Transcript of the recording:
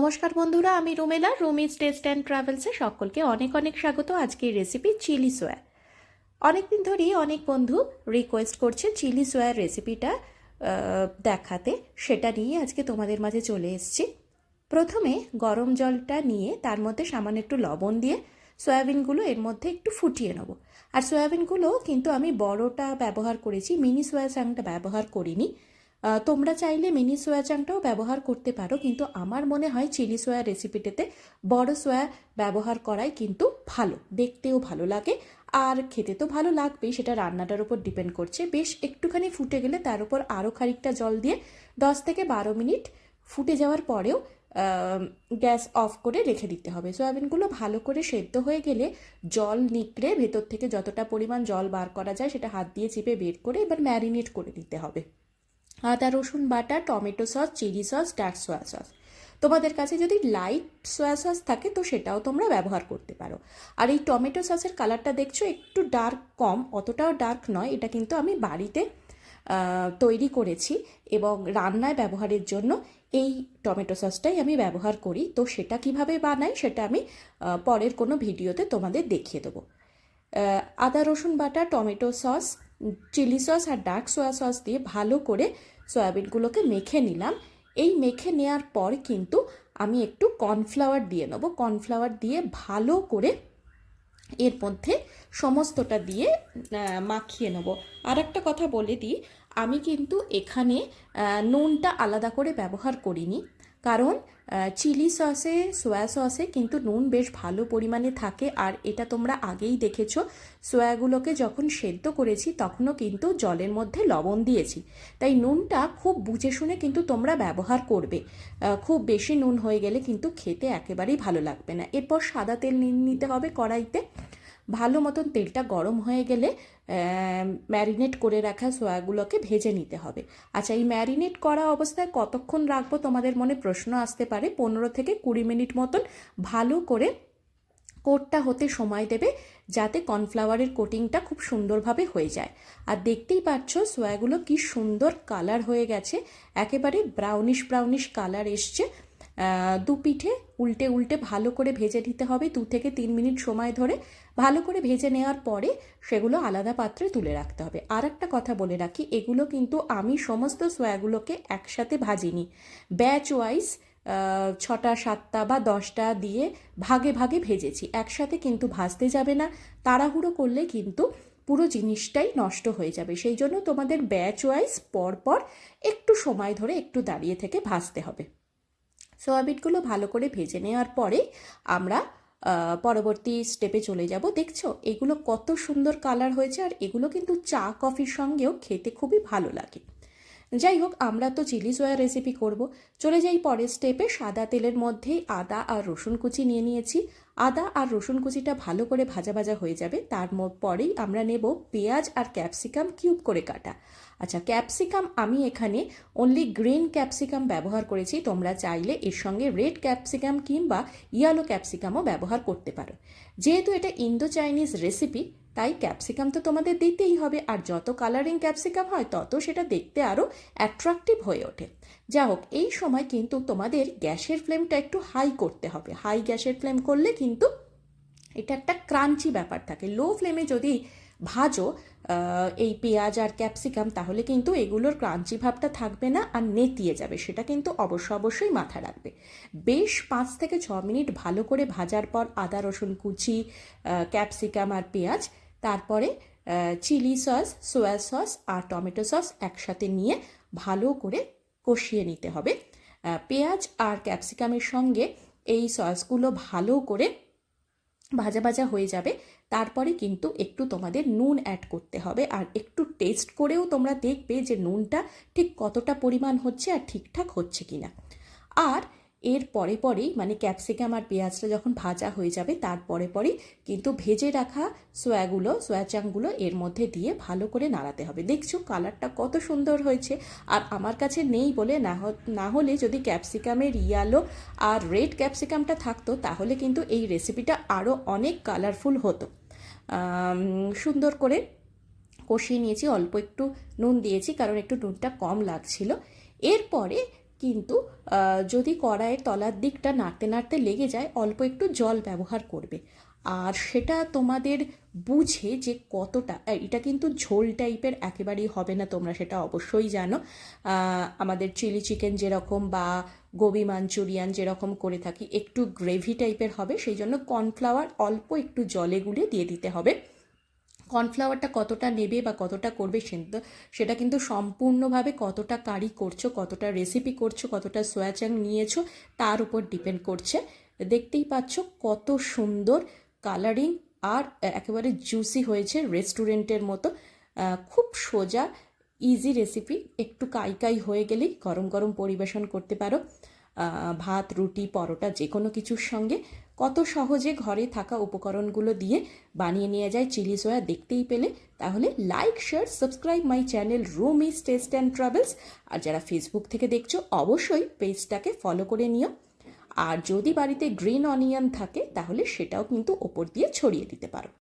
নমস্কার বন্ধুরা, আমি রুমেলা। রুমিজ টেস্ট অ্যান্ড ট্রাভেলসে সকলকে অনেক অনেক স্বাগত। আজকের রেসিপি চিলি সোয়া। অনেকদিন ধরেই অনেক বন্ধু রিকোয়েস্ট করছে চিলি সোয়ার রেসিপিটা দেখাতে, সেটা নিয়ে আজকে তোমাদের মাঝে চলে এসেছি। প্রথমে গরম জলটা নিয়ে তার মধ্যে সামান্য একটু লবণ দিয়ে সয়াবিনগুলো এর মধ্যে একটু ফুটিয়ে নেব। আর সয়াবিনগুলো কিন্তু আমি বড়টা ব্যবহার করেছি, মিনি সোয়া চাংটা ব্যবহার করিনি। তোমরা চাইলে মিনি সোয়া চাংটাও ব্যবহার করতে পারো, কিন্তু আমার মনে হয় চিলি সোয়া রেসিপিটাতে বড় সোয়া ব্যবহার করাই কিন্তু ভালো, দেখতেও ভালো লাগে আর খেতে তো ভালো লাগবেই। সেটা রান্নাটার উপর ডিপেন্ড করছে। বেশ একটুখানি ফুটে গেলে তার উপর আরও খানিকটা জল দিয়ে 10 থেকে 12 মিনিট ফুটে যাওয়ার পরেও গ্যাস অফ করে রেখে দিতে হবে। সয়াবিনগুলো ভালো করে সেদ্ধ হয়ে গেলে জল নিকড়ে ভেতর থেকে যতটা পরিমাণ জল বার করা যায় সেটা হাত দিয়ে চিপে বের করে এবার ম্যারিনেট করে দিতে হবে। আদা রসুন বাটা, tomato sauce, chilli sauce, dark soya sauce. তোমাদের কাছে যদি লাইট সোয়া সস থাকে তো সেটাও তোমরা ব্যবহার করতে পারো। আর এই টমেটো সসের কালারটা দেখছো একটু ডার্ক কম, অতটাও ডার্ক নয়। এটা কিন্তু আমি বাড়িতে তৈরি করেছি এবং রান্নায় ব্যবহারের জন্য এই টমেটো সসটাই আমি ব্যবহার করি। তো সেটা কিভাবে বানাই সেটা আমি পরের কোনো ভিডিওতে তোমাদের দেখিয়ে দেবো। আদা রসুন বাটা, টমেটো সস, চিলি সস আর ডার্ক সোয়া সস দিয়ে ভালো করে সয়াবিনগুলোকে মেখে নিলাম। এই মেখে নেওয়ার পর কিন্তু আমি একটু কর্নফ্লাওয়ার দিয়ে নেবো। কর্নফ্লাওয়ার দিয়ে ভালো করে এর মধ্যে সমস্তটা দিয়ে মাখিয়ে নেব। আর একটা কথা বলে দিই, আমি কিন্তু এখানে নুনটা আলাদা করে ব্যবহার করিনি, কারণ চিলি সসে, সোয়া সসে কিন্তু নুন বেশ ভালো পরিমাণে থাকে। আর এটা তোমরা আগেই দেখেছো, সোয়াগুলোকে যখন সেদ্ধ করেছি তখনও কিন্তু জলের মধ্যে লবণ দিয়েছি। তাই নুনটা খুব বুঝে শুনে কিন্তু তোমরা ব্যবহার করবে। খুব বেশি নুন হয়ে গেলে কিন্তু খেতে একেবারেই ভালো লাগবে না। এরপর সাদা তেল নিতে হবে কড়াইতে। ভালো মতন তেলটা গরম হয়ে গেলে ম্যারিনেট করে রাখা সোয়াগুলোকে ভেজে নিতে হবে। আচ্ছা, এই ম্যারিনেট করা অবস্থায় কতক্ষণ রাখবো তোমাদের মনে প্রশ্ন আসতে পারে। 15 থেকে 20 মিনিট মতন ভালো করে কোটটা হতে সময় দেবে, যাতে কর্নফ্লাওয়ারের কোটিংটা খুব সুন্দরভাবে হয়ে যায়। আর দেখতেই পাচ্ছ সোয়াগুলো কি সুন্দর কালার হয়ে গেছে, একেবারে ব্রাউনিশ ব্রাউনিশ কালার এসছে। দু পিঠে উল্টে উল্টে ভালো করে ভেজে নিতে হবে 2 থেকে 3 মিনিট সময় ধরে। ভালো করে ভেজে নেওয়ার পরে সেগুলো আলাদা পাত্রে তুলে রাখতে হবে। আর একটা কথা বলে রাখি, এগুলো কিন্তু আমি সমস্ত সোয়াগুলোকে একসাথে ভাজিনি, ব্যাচ ওয়াইজ 6টা 7টা বা 10টা দিয়ে ভাগে ভাগে ভেজেছি। একসাথে কিন্তু ভাজতে যাবে না, তাড়াহুড়ো করলে কিন্তু পুরো জিনিসটাই নষ্ট হয়ে যাবে। সেই জন্য তোমাদের ব্যাচ ওয়াইজ পরপর একটু সময় ধরে একটু দাঁড়িয়ে থেকে ভাজতে হবে। সয়াবিনগুলো ভালো করে ভেজে নেওয়ার পরে আমরা পরবর্তী স্টেপে চলে যাব। দেখছো এগুলো কত সুন্দর কালার হয়েছে, আর এগুলো কিন্তু চা কফির সঙ্গেও খেতে খুবই ভালো লাগে। যাই হোক, আমরা তো চিলি সোয়া রেসিপি করব। চলে যাই পরের স্টেপে। সাদা তেলের মধ্যেই আদা আর রসুন কুচি নিয়ে নিয়েছি। আদা আর রসুন কুচিটা ভালো করে ভাজা ভাজা হয়ে যাবে। তার পরেই আমরা নেব পেঁয়াজ আর ক্যাপসিকাম কিউব করে কাটা। আচ্ছা, ক্যাপসিকাম আমি এখানে অনলি গ্রিন ক্যাপসিকাম ব্যবহার করেছি। তোমরা চাইলে এর সঙ্গে রেড ক্যাপসিকাম কিংবা ইয়েলো ক্যাপসিকামও ব্যবহার করতে পারো। যেহেতু এটা ইন্দো চাইনিজ রেসিপি, তাই ক্যাপসিকাম তো তোমাদের দিতেই হবে। আর যত কালারিং ক্যাপসিকাম হয় তত সেটা দেখতে আরও অ্যাট্রাকটিভ হয়ে ওঠে। যা হোক, এই সময় কিন্তু তোমাদের গ্যাসের ফ্লেমটা একটু হাই করতে হবে। হাই গ্যাসের ফ্লেম করলে কিন্তু এটা একটা ক্রাঞ্চি ব্যাপার থাকে। লো ফ্লেমে যদি ভাজো এই পেঁয়াজ আর ক্যাপসিকাম, তাহলে কিন্তু এগুলোর ক্রাঞ্চি ভাবটা থাকবে না আর নেতিয়ে যাবে। সেটা কিন্তু অবশ্যই মাথায় রাখবে। বেশ 5 থেকে 6 মিনিট ভালো করে ভাজার পর আদা রসুন কুচি, ক্যাপসিকাম আর পেঁয়াজ, তারপরে চিলি সস, সোয়া সস আর টমেটো সস একসাথে নিয়ে ভালো করে কষিয়ে নিতে হবে। পেঁয়াজ আর ক্যাপসিকামের সঙ্গে এই সসগুলো ভালো করে ভাজা ভাজা হয়ে যাবে। তারপরে কিন্তু একটু তোমাদের নুন অ্যাড করতে হবে, আর একটু টেস্ট করেও তোমরা দেখবে যে নুনটা ঠিক কতটা পরিমাণ হচ্ছে আর ঠিকঠাক হচ্ছে কিনা। আর এর পরেই মানে ক্যাপসিকাম আর পেঁয়াজটা যখন ভাজা হয়ে যাবে তারপরে কিন্তু ভেজে রাখা সোয়া চাংগুলো এর মধ্যে দিয়ে ভালো করে নাড়াতে হবে। দেখছো কালারটা কত সুন্দর হয়েছে। আর আমার কাছে নেই বলে, না হলে যদি ক্যাপসিকামের ইয়েলো আর রেড ক্যাপসিকামটা থাকতো তাহলে কিন্তু এই রেসিপিটা আরও অনেক কালারফুল হতো। সুন্দর করে কষিয়ে নিয়েছি, অল্প একটু নুন দিয়েছি কারণ একটু নুনটা কম লাগছিল। এরপরে কিন্তু যদি কড়াইয়ের তলার দিকটা নাড়তে নাড়তে লেগে যায়, অল্প একটু জল ব্যবহার করবে। আর সেটা তোমাদের বুঝে যে কতটা, এটা কিন্তু ঝোল টাইপের একেবারেই হবে না, তোমরা সেটা অবশ্যই জানো। আমাদের চিলি চিকেন যেরকম বা গোবি মাঞ্চুরিয়ান যেরকম করে থাকি, একটু গ্রেভি টাইপের হবে, সেই জন্য কর্নফ্লাওয়ার অল্প একটু জলে গুলে দিয়ে দিতে হবে। কর্নফ্লাওয়ারটা কতটা নেবে বা কতটা করবে সেটা কিন্তু সম্পূর্ণভাবে কতটা কারি করছো, কতটা রেসিপি করছো, কতটা সোয়া চাং নিয়েছো তার উপর ডিপেন্ড করছে। দেখতেই পাচ্ছ কত সুন্দর কালারিং আর একেবারে জুসি হয়েছে, রেস্টুরেন্টের মতো। খুব সোজা ইজি রেসিপি, একটু কাই হয়ে গেলেই গরম গরম পরিবেশন করতে পারো ভাত, রুটি, পরোটা যে কোনো কিছুর সঙ্গে। কত সহজে ঘরে থাকা উপকরণগুলো দিয়ে বানিয়ে নিয়ে যায় চিলি সোয়া, দেখতেই পেলে। তাহলে like, share, subscribe my channel Rumi's taste and travels. আর যারা ফেসবুক থেকে দেখছো অবশ্যই পেজটাকে ফলো করে নিও। আর যদি বাড়িতে গ্রিন অনিয়ন থাকে তাহলে সেটাও কিন্তু ওপর দিয়ে ছড়িয়ে দিতে পারো।